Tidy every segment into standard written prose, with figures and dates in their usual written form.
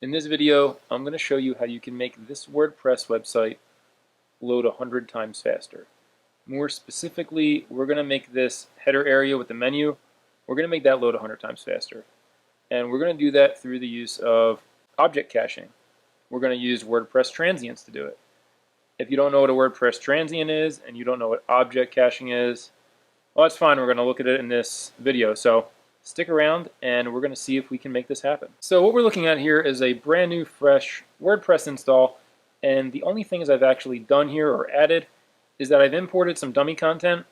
In this video, I'm going to show you how you can make this WordPress website load 100 times faster. More specifically, we're going to make this header area with the menu, we're going to make that load 100 times faster. And we're going to do that through the use of object caching. We're going to use WordPress transients to do it. If you don't know what a WordPress transient is and you don't know what object caching is, well, that's fine. We're going to look at it in this video. So stick around and we're going to see if we can make this happen. So what we're looking at here is a brand new fresh WordPress install, and the only things I've actually done here or added is that I've imported some dummy content.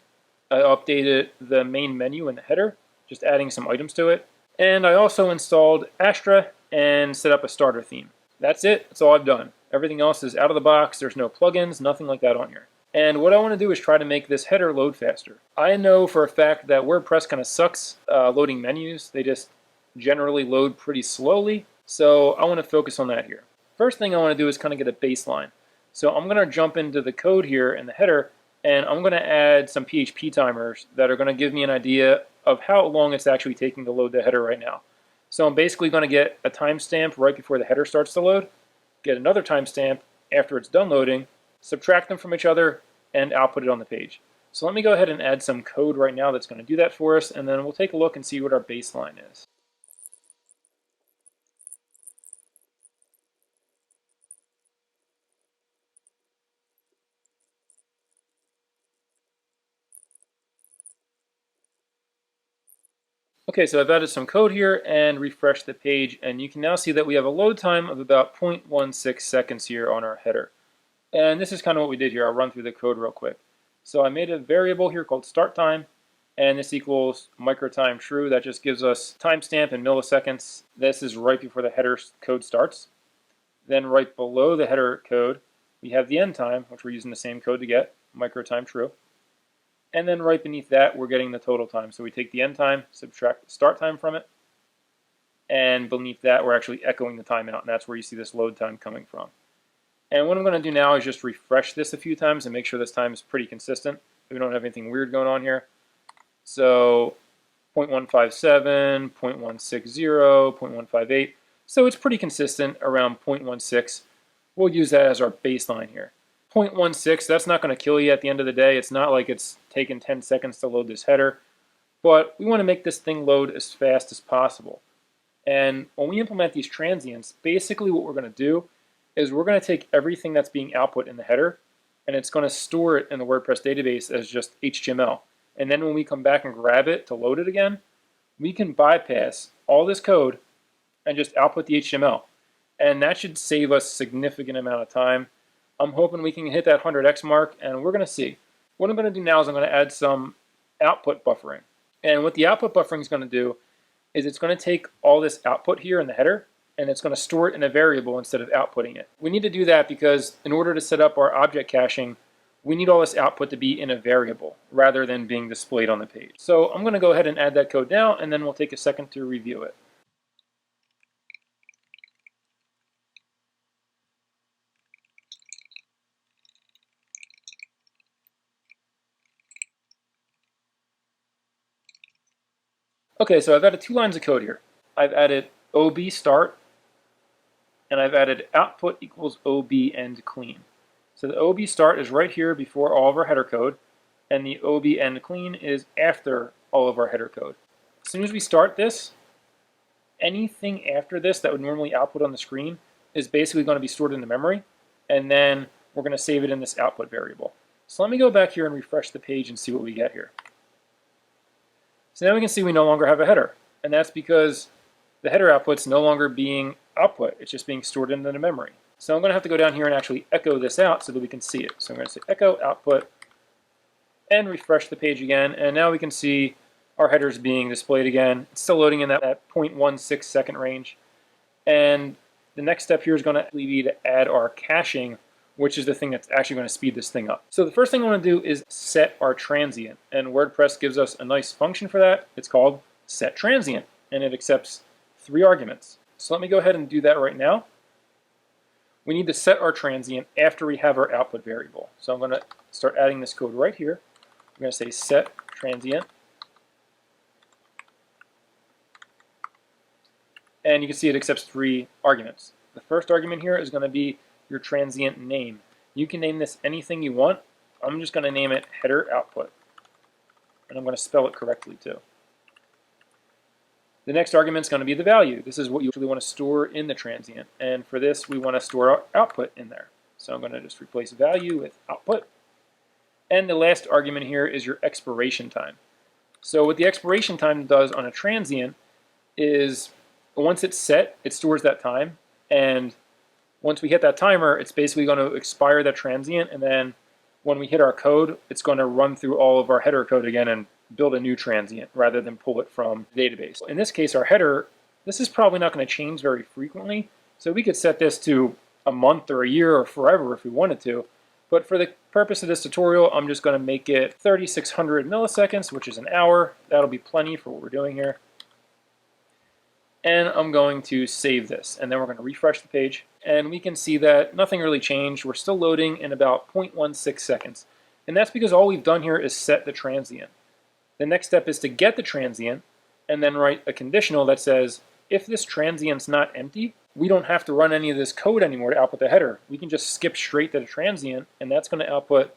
I updated the main menu and the header, just adding some items to it, and I also installed Astra and set up a starter theme. That's it. That's all I've done. Everything else is out of the box. There's no plugins, nothing like that on here. And what I want to do is try to make this header load faster. I know for a fact that WordPress kind of sucks loading menus. They just generally load pretty slowly. So I want to focus on that here. First thing I want to do is kind of get a baseline. So I'm going to jump into the code here in the header, and I'm going to add some PHP timers that are going to give me an idea of how long it's actually taking to load the header right now. So I'm basically going to get a timestamp right before the header starts to load, get another timestamp after it's done loading, subtract them from each other, and output it on the page. So let me go ahead and add some code right now that's going to do that for us, and then we'll take a look and see what our baseline is. Okay, so I've added some code here and refreshed the page, and you can now see that we have a load time of about 0.16 seconds here on our header. And this is kind of what we did here. I'll run through the code real quick. So I made a variable here called start time, and this equals microtime true. That just gives us timestamp in milliseconds. This is right before the header code starts. Then right below the header code, we have the end time, which we're using the same code to get, microtime true. And then right beneath that, we're getting the total time. So we take the end time, subtract the start time from it, and beneath that, we're actually echoing the timeout, and that's where you see this load time coming from. And what I'm going to do now is just refresh this a few times and make sure this time is pretty consistent. We don't have anything weird going on here. So 0.157, 0.160, 0.158. So it's pretty consistent around 0.16. We'll use that as our baseline here. 0.16, that's not going to kill you at the end of the day. It's not like it's taken 10 seconds to load this header. But we want to make this thing load as fast as possible. And when we implement these transients, basically what we're going to do is we're going to take everything that's being output in the header, and it's going to store it in the WordPress database as just HTML. And then when we come back and grab it to load it again, we can bypass all this code and just output the HTML. And that should save us a significant amount of time. I'm hoping we can hit that 100x mark, and we're going to see. What I'm going to do now is I'm going to add some output buffering. And what the output buffering is going to do is it's going to take all this output here in the header, and it's going to store it in a variable instead of outputting it. We need to do that because in order to set up our object caching, we need all this output to be in a variable rather than being displayed on the page. So I'm going to go ahead and add that code now, and then we'll take a second to review it. Okay, so I've added 2 lines of code here. I've added ob start, and I've added output equals ob end clean. So the ob start is right here before all of our header code, and the ob end clean is after all of our header code. As soon as we start this, anything after this that would normally output on the screen is basically going to be stored in the memory, and then we're going to save it in this output variable. So let me go back here and refresh the page and see what we get here. So now we can see we no longer have a header, and that's because the header output's no longer being output, it's just being stored into the memory. So I'm going to have to go down here and actually echo this out so that we can see it. So I'm going to say echo output and refresh the page again, and now we can see our headers being displayed again. It's still loading in that 0.16 second range. And the next step here is going to be to add our caching, which is the thing that's actually going to speed this thing up. So the first thing I want to do is set our transient, and WordPress gives us a nice function for that. It's called set transient, and it accepts 3 arguments. So let me go ahead and do that right now. We need to set our transient after we have our output variable. So I'm going to start adding this code right here. I'm going to say set transient. And you can see it accepts 3 arguments. The first argument here is going to be your transient name. You can name this anything you want. I'm just going to name it header output. And I'm going to spell it correctly too. The next argument is going to be the value. This is what you actually want to store in the transient. And for this, we want to store our output in there. So I'm going to just replace value with output. And the last argument here is your expiration time. So what the expiration time does on a transient is once it's set, it stores that time. And once we hit that timer, it's basically going to expire that transient. And then when we hit our code, it's going to run through all of our header code again and build a new transient rather than pull it from the database. In this case, our header, this is probably not going to change very frequently. So we could set this to a month or a year or forever if we wanted to. But for the purpose of this tutorial, I'm just going to make it 3600 milliseconds, which is an hour. That'll be plenty for what we're doing here. And I'm going to save this. And then we're going to refresh the page. And we can see that nothing really changed. We're still loading in about 0.16 seconds. And that's because all we've done here is set the transient. The next step is to get the transient and then write a conditional that says, if this transient's not empty, we don't have to run any of this code anymore to output the header. We can just skip straight to the transient, and that's going to output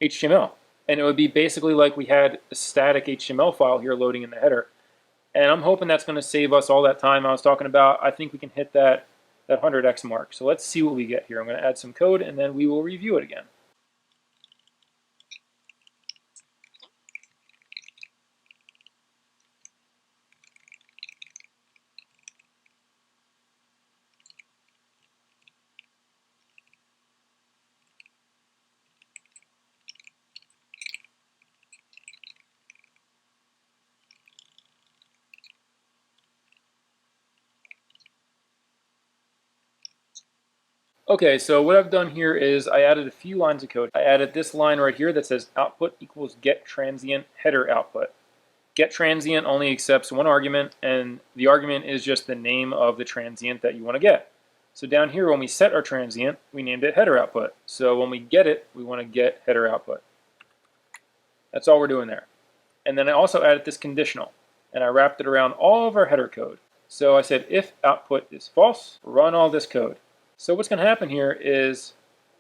HTML. And it would be basically like we had a static HTML file here loading in the header. And I'm hoping that's going to save us all that time I was talking about. I think we can hit that 100x mark. So let's see what we get here. I'm going to add some code, and then we will review it again. Okay, so what I've done here is I added a few lines of code. I added this line right here that says output equals get transient header output. Get transient only accepts one argument, and the argument is just the name of the transient that you want to get. So down here, when we set our transient, we named it header output. So when we get it, we want to get header output. That's all we're doing there. And then I also added this conditional, and I wrapped it around all of our header code. So I said if output is false, run all this code. So what's going to happen here is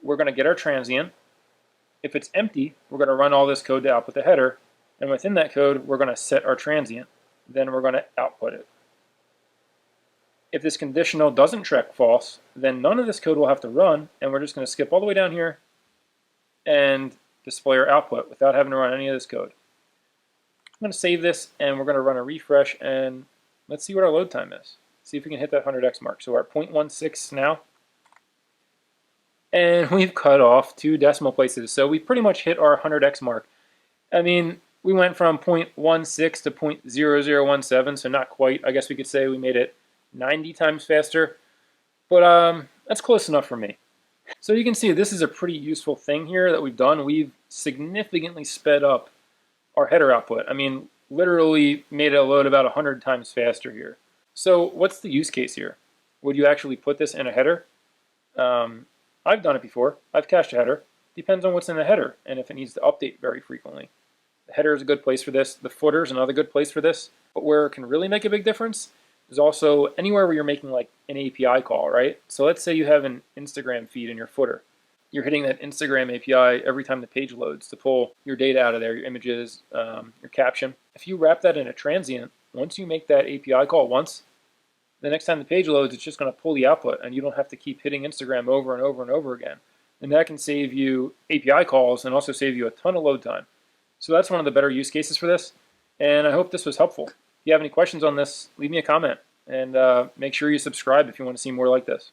we're going to get our transient. If it's empty, we're going to run all this code to output the header. And within that code, we're going to set our transient. Then we're going to output it. If this conditional doesn't check false, then none of this code will have to run. And we're just going to skip all the way down here and display our output without having to run any of this code. I'm going to save this, and we're going to run a refresh. And let's see what our load time is. See if we can hit that 100x mark. So we're at 0.16 now. And we've cut off 2 decimal places. So we pretty much hit our 100x mark. I mean, we went from 0.16 to 0.0017, so not quite. I guess we could say we made it 90 times faster. But that's close enough for me. So you can see this is a pretty useful thing here that we've done. We've significantly sped up our header output. I mean, literally made it load about 100 times faster here. So what's the use case here? Would you actually put this in a header? I've done it before. I've cached a header. Depends on what's in the header and if it needs to update very frequently. The header is a good place for this. The footer is another good place for this. But where it can really make a big difference is also anywhere where you're making like an API call, right? So let's say you have an Instagram feed in your footer. You're hitting that Instagram API every time the page loads to pull your data out of there, your images, your caption. If you wrap that in a transient, once you make that API call once, the next time the page loads, it's just going to pull the output, and you don't have to keep hitting Instagram over and over and over again. And that can save you API calls and also save you a ton of load time. So that's one of the better use cases for this, and I hope this was helpful. If you have any questions on this, leave me a comment, and make sure you subscribe if you want to see more like this.